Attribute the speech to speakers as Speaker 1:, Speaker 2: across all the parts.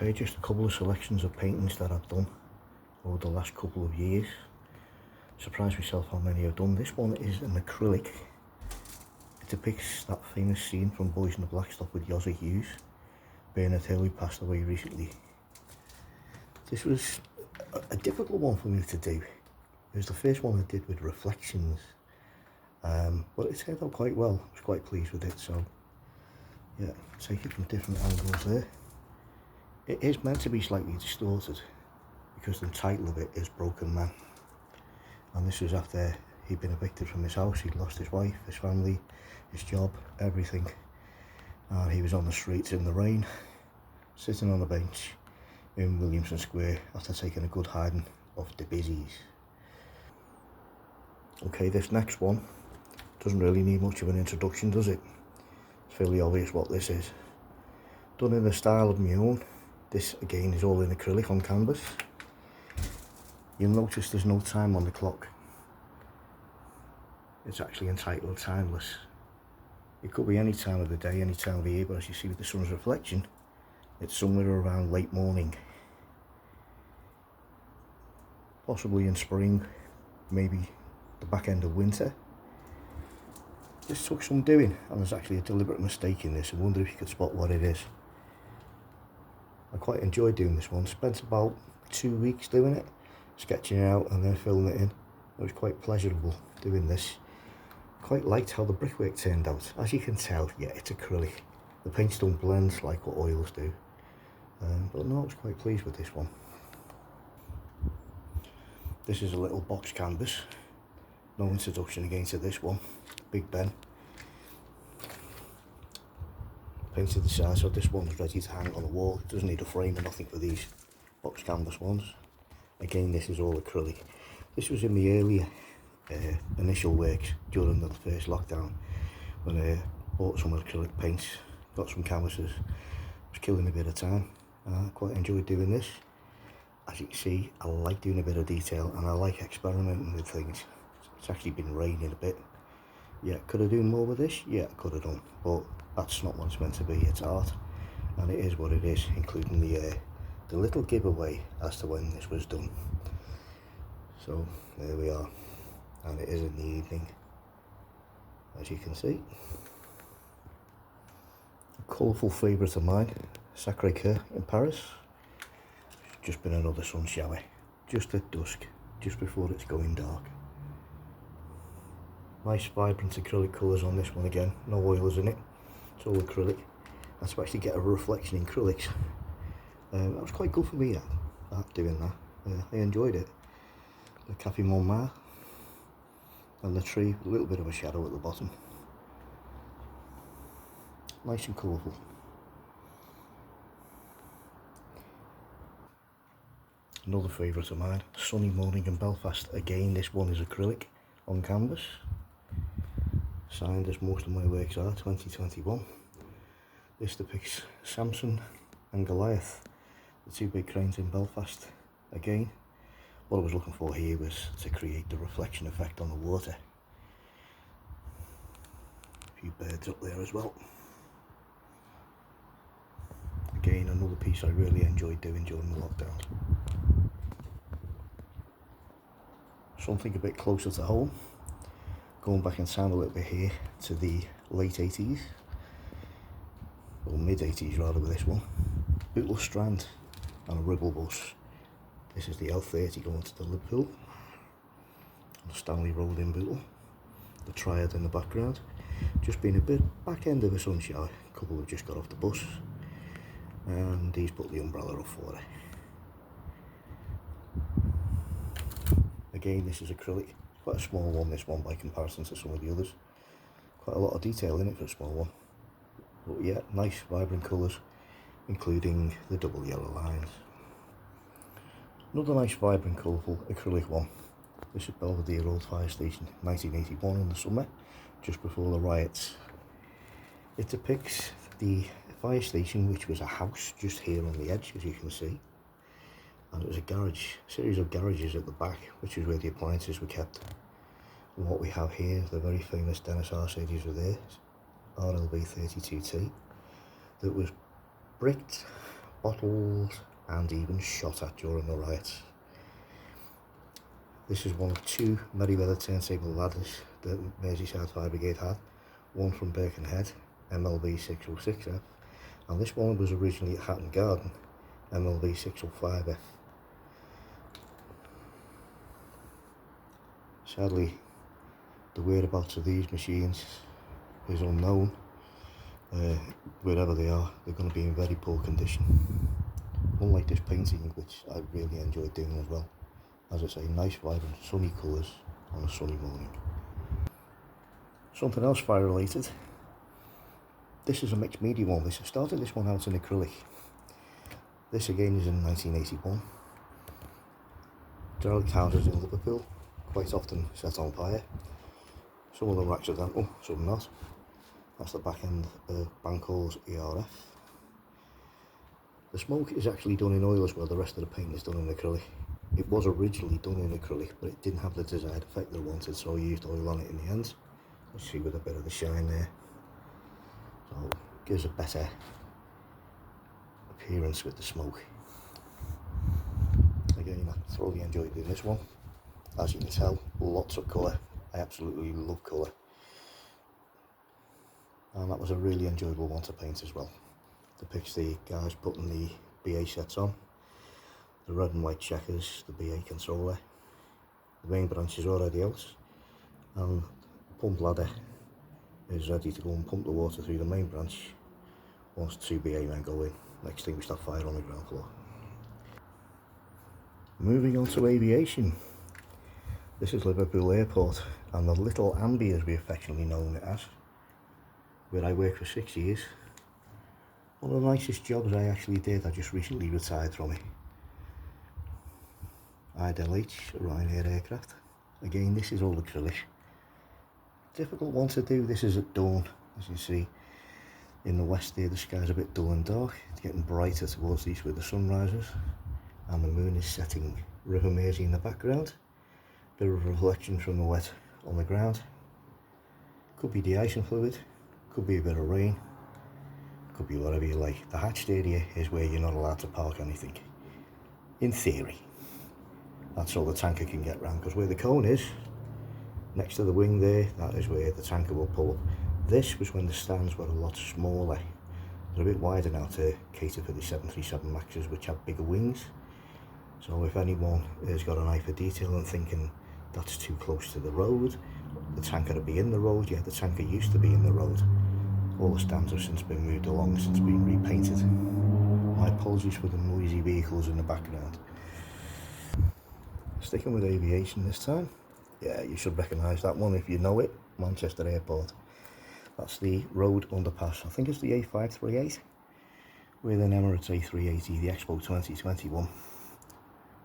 Speaker 1: Okay, just a couple of selections of paintings that I've done over the last couple of years. Surprised myself how many I've done. This one is an acrylic. It depicts that famous scene from Boys in the Black Stuff with Yosser Hughes. Bernard Hill, who passed away recently. This was a difficult one for me to do. It was the first one I did with reflections, but it turned out quite well. I was quite pleased with it, so yeah, take it from different angles there. It is meant to be slightly distorted because the title of it is Broken Man, and this was after he'd been evicted from his house. He'd lost his wife, his family, his job, everything, and he was on the streets in the rain, sitting on a bench in Williamson Square after taking a good hiding off the busies. Okay, this next one doesn't really need much of an introduction, does it? It's fairly obvious what this is. Done in a style of my own. This again is all in acrylic on canvas. You'll notice there's no time on the clock. It's actually entitled Timeless. It could be any time of the day, any time of the year, but as you see with the sun's reflection, it's somewhere around late morning. Possibly in spring, maybe the back end of winter. This took some doing, and there's actually a deliberate mistake in this. I wonder if you could spot what it is. I quite enjoyed doing this one. Spent about 2 weeks doing it, sketching it out and then filling it in. It was quite pleasurable doing this. Quite liked how the brickwork turned out. As you can tell, yeah, it's acrylic. The paints don't blend like what oils do. But no, I was quite pleased with this one. This is a little box canvas. No introduction again to this one. Big Ben. Painted the side, so this one's ready to hang on the wall. It doesn't need a frame or nothing for these box canvas ones. Again, this is all acrylic. This was in the earlier initial works during the first lockdown, when I bought some acrylic paints, got some canvases. Was killing a bit of time. I quite enjoyed doing this. As you can see, I like doing a bit of detail and I like experimenting with things. It's actually been raining a bit. Yeah, could I do more with this? Yeah, I could have done, but that's not what it's meant to be. It's art, and it is what it is, including the little giveaway as to when this was done. So there we are, and it is in the evening, as you can see. A colourful favourite of mine, Sacré-Cœur in Paris. Just been another sun shower, just at dusk, just before it's going dark. Nice vibrant acrylic colours on this one again, no oils in it, it's all acrylic. That's to actually get a reflection in acrylics. That was quite good for me at doing that. I enjoyed it. The Café Montmartre and the tree, a little bit of a shadow at the bottom. Nice and colourful. Another favourite of mine, Sunny Morning in Belfast. Again, this one is acrylic on canvas. Signed as most of my works are, 2021. This depicts Samson and Goliath, the two big cranes in Belfast. Again, what I was looking for here was to create the reflection effect on the water. A few birds up there as well. Again, another piece I really enjoyed doing during the lockdown. Something a bit closer to home. Going back in time a little bit here to the late 80s, or mid 80s rather, with this one. Bootle Strand and a Ribble bus. This is the L30 going to the Liverpool. The Stanley Road in Bootle. The Triad in the background. Just been a bit back end of a sun shower. A couple have just got off the bus, and he's put the umbrella up for it. Again, this is acrylic. Quite a small one, this one, by comparison to some of the others. Quite a lot of detail in it for a small one. But yeah, nice vibrant colours, including the double yellow lines. Another nice vibrant colourful acrylic one. This is Belvedere Old Fire Station, 1981 in the summer, just before the riots. It depicts the fire station, which was a house just here on the edge, as you can see. And it was a garage, a series of garages at the back, which is where the appliances were kept. And what we have here, the very famous Dennis R-Series with there, RLB 32T, that was bricked bottled and even shot at during the riots. This is one of two Merryweather turntable ladders that Merseyside Fire Brigade had, one from Birkenhead, MLB 606F, and this one was originally at Hatton Garden, MLB 605F. Sadly, the whereabouts of these machines is unknown. Wherever they are, they're going to be in very poor condition. Unlike this painting, which I really enjoyed doing as well. As I say, nice vibrant sunny colours on a sunny morning. Something else fire related. This is a mixed media one. I started this one out in acrylic. This again is in 1981. Derelict houses in Liverpool, quite often set on fire. Some of them are accidental, some not. That's the back end of Banco's ERF. The smoke is actually done in oil as well, the rest of the paint is done in acrylic. It was originally done in acrylic, but it didn't have the desired effect that I wanted, so I used oil on it in the end. You see with a bit of the shine there. So it gives a better appearance with the smoke. Again, I thoroughly enjoyed doing this one. As you can tell, lots of colour. I absolutely love colour. And that was a really enjoyable one to paint as well. Depicts the guys putting the BA sets on, the red and white checkers, the BA controller. The main branch is already out, and the pump ladder is ready to go and pump the water through the main branch once two BA men go in and extinguish that fire on the ground floor. Moving on to aviation. This is Liverpool Airport and the Little Amby, as we affectionately know it as, where I worked for 6 years. One of the nicest jobs I actually did. I just recently retired from it. IDLH, a Ryanair aircraft. Again, this is all acrylic. Difficult one to do. This is at dawn, as you see. In the west there, the sky's a bit dull and dark. It's getting brighter towards the east where the sun rises, and the moon is setting. River Mersey in the background. Bit of reflection from the wet on the ground. Could be de-icing fluid. Could be a bit of rain. Could be whatever you like. The hatched area is where you're not allowed to park anything. In theory. That's all the tanker can get round, because where the cone is, next to the wing there, that is where the tanker will pull up. This was when the stands were a lot smaller. They're a bit wider now to cater for the 737 Maxes, which have bigger wings. So if anyone has got an eye for detail and thinking that's too close to the road, the tanker will be in the road. Yeah, the tanker used to be in the road. All the stands have since been moved along, since been repainted. My apologies for the noisy vehicles in the background. Sticking with aviation this time. Yeah, you should recognise that one if you know it. Manchester Airport. That's the road underpass. I think it's the A538 with an Emirates A380, the Expo 2021.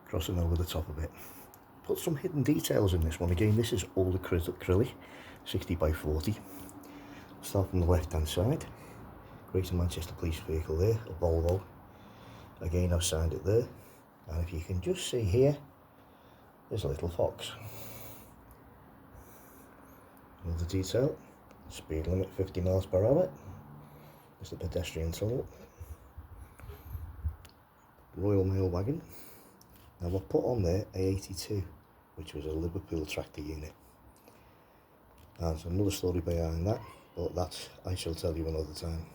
Speaker 1: Crossing over the top of it. Put some hidden details in this one. Again, this is all acrylic, 60 by 40. Start from the left hand side. Greater Manchester Police vehicle there, a Volvo. Again, I've signed it there. And if you can just see here, there's a little fox. Another detail, speed limit 50 miles per hour. There's the pedestrian tunnel. Royal Mail wagon. Now I've put on there A82, which was a Liverpool tractor unit. And there's another story behind that, but that I shall tell you another time.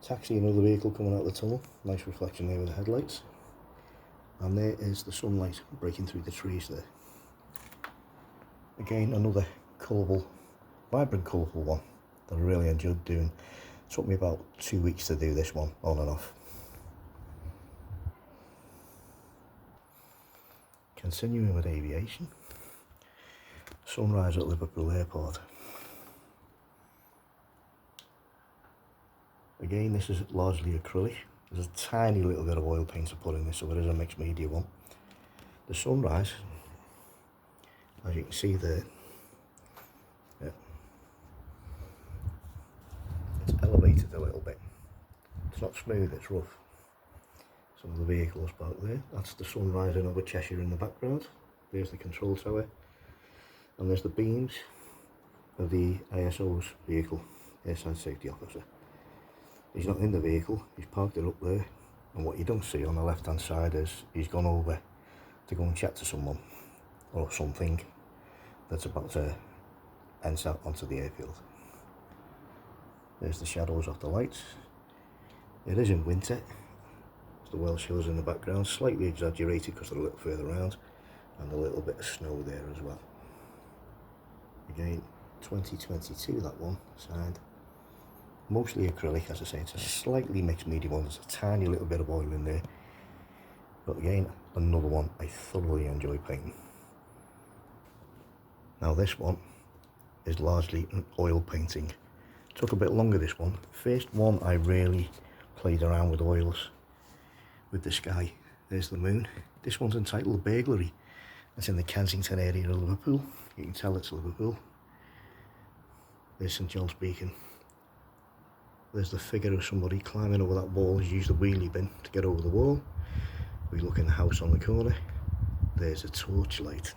Speaker 1: Taxi, another vehicle coming out of the tunnel. Nice reflection there with the headlights. And there is the sunlight breaking through the trees there. Again, another colourful, vibrant colourful one that I really enjoyed doing. It took me about 2 weeks to do this one, on and off. Continuing with aviation. Sunrise at Liverpool Airport. Again, this is largely acrylic. There's a tiny little bit of oil paint to put in this, so it is a mixed media one. The sunrise, as you can see there, yeah, it's elevated a little bit. It's not smooth, it's rough. Some of the vehicles back there. That's the sun rising over Cheshire in the background. There's the control tower. And there's the beams of the ISO's vehicle, Airside Safety Officer. he's not in the vehicle, he's parked it up there, and what you don't see on the left hand side is he's gone over to go and chat to someone or something that's about to enter onto the airfield. There's the shadows of the lights. It is in winter. The Welsh Hills in the background, slightly exaggerated because they're a little further around, and a little bit of snow there as well. Again, 2022 that one, signed. Mostly acrylic, as I say, it's a slightly mixed medium one, there's a tiny little bit of oil in there. But again, another one I thoroughly enjoy painting. Now this one is largely an oil painting. Took a bit longer this one. First one I really played around with oils, with the sky. There's the moon. This one's entitled Burglary. It's in the Kensington area of Liverpool. You can tell it's Liverpool. There's St John's Beacon. There's the figure of somebody climbing over that wall. He's used the wheelie bin to get over the wall. We look in the house on the corner. There's a torchlight.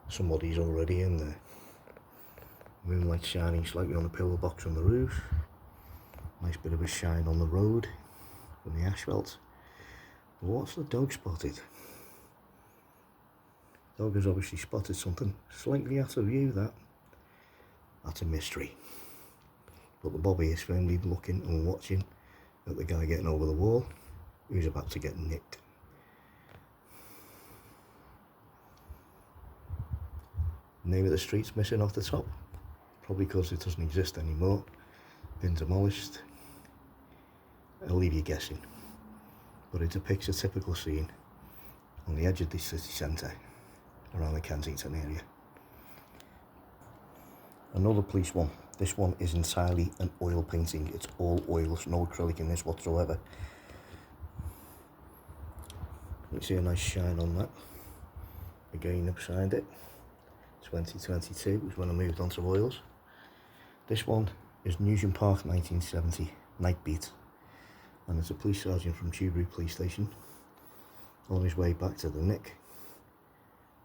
Speaker 1: Somebody's already in there. Moonlight shining slightly on the pillar box on the roof. Nice bit of a shine on the road from the asphalt. But what's the dog spotted? Dog has obviously spotted something slightly out of view. That's a mystery. But the bobby is firmly looking and watching at the guy getting over the wall, who's about to get nicked. Name of the street's missing off the top, probably because it doesn't exist anymore. Been demolished. I'll leave you guessing, but it depicts a typical scene on the edge of the city centre around the Kensington area. Another police one. This one is entirely an oil painting. It's all oils, no acrylic in this whatsoever. You can see a nice shine on that. Again, I've signed it. 2022 was when I moved on to oils. This one is Nugent Park 1970, Night Beat. And it's a police sergeant from Tewkesbury Police Station on his way back to the Nick.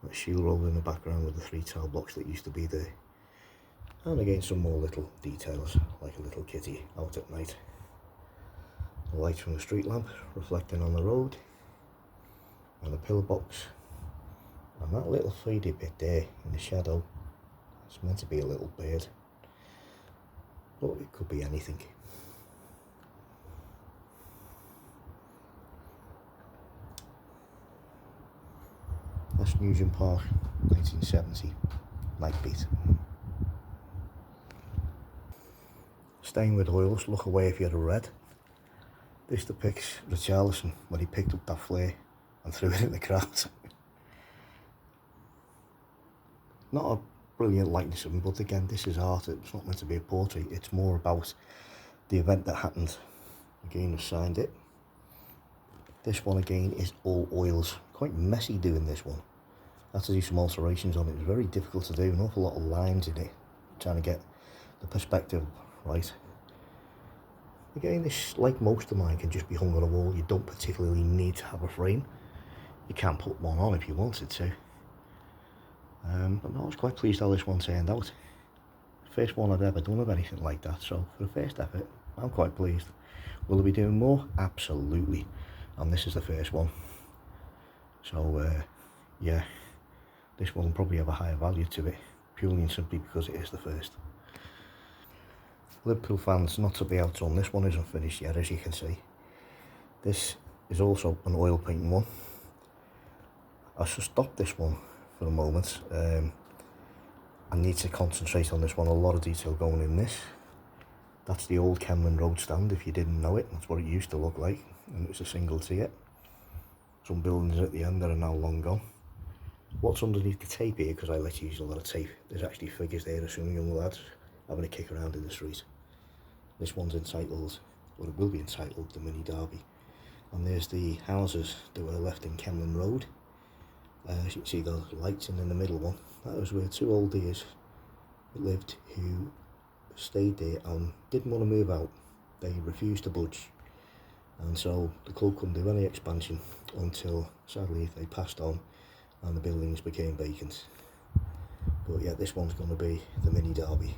Speaker 1: That shield roll in the background with the 3 tile blocks that used to be there. And again some more little details, like a little kitty out at night. The light from the street lamp reflecting on the road. And the pillar box. And that little faded bit there in the shadow, it's meant to be a little bird. But it could be anything. That's Nugent Park, 1970, Night Beat. Staying with oils, look away if you're a red. This depicts Richarlison when he picked up that flare and threw it in the crowd. Not a brilliant likeness of him, but again, this is art. It's not meant to be a portrait. It's more about the event that happened. Again, I've signed it. This one again is all oils. Quite messy doing this one. I had to do some alterations on it. It was very difficult to do. An awful lot of lines in it, trying to get the perspective right. Again, this, like most of mine, can just be hung on a wall. You don't particularly need to have a frame. You can put one on if you wanted to. But no, I was quite pleased how this one turned out. First one I'd ever done of anything like that, so for the first effort, I'm quite pleased. Will I be doing more? Absolutely. And this is the first one. So, yeah, this one will probably have a higher value to it, purely and simply because it is the first. Liverpool fans, not to be outdone, this one isn't finished yet, as you can see. This is also an oil painting one. I should stop this one for a moment. I need to concentrate on this one. A lot of detail going in this. That's the old Kenman Road stand, if you didn't know it. That's what it used to look like, and it was a single tier. Some buildings at the end that are now long gone. What's underneath the tape here, because I let you use a lot of tape, there's actually figures there of some young lads having a kick around in the street. This one's entitled, or it will be entitled, The Mini Derby. And there's the houses that were left in Kenman Road. As you can see, those lights in the middle one. That was where 2 old dears lived who stayed there and didn't want to move out. They refused to budge. And so the club couldn't do any expansion until, sadly, they passed on and the buildings became vacant. But yeah, this one's going to be the Mini Derby.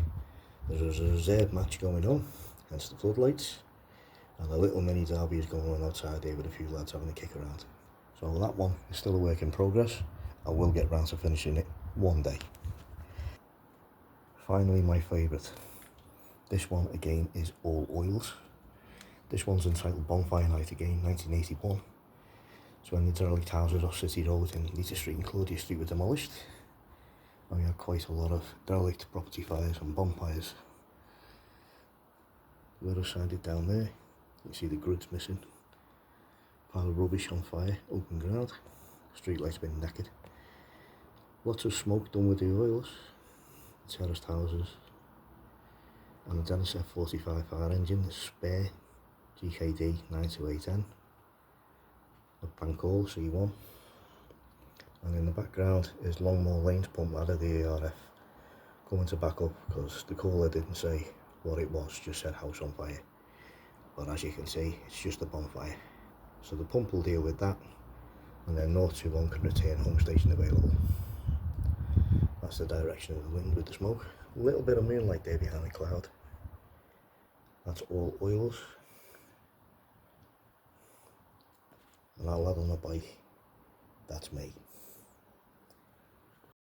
Speaker 1: There's a reserve match going on, hence the floodlights. And a little mini derby is going on outside there with a few lads having a kick around. So that one is still a work in progress. I will get round to finishing it one day. Finally, my favourite. This one again is all oils. This one's entitled Bonfire Night again, 1981. So when the derelict houses off City Road in Leicester Street and Claudia Street were demolished, and we had quite a lot of derelict property fires and bonfires. The other side it down there, you see the grids missing. Pile of rubbish on fire, open ground. Street lights been knackered. Lots of smoke done with the oils. Terraced houses. And the Dennis F45 fire engine, the spare GKD 928N. The Pancall C1. And in the background is Longmore Lanes pump ladder, the ARF, coming to back up because the caller didn't say what it was, just said house on fire. But as you can see, it's just a bonfire. So the pump will deal with that, and then 021 can return home station available. That's the direction of the wind with the smoke. A little bit of moonlight there behind the cloud. That's all oils. And that lad on the bike, that's me.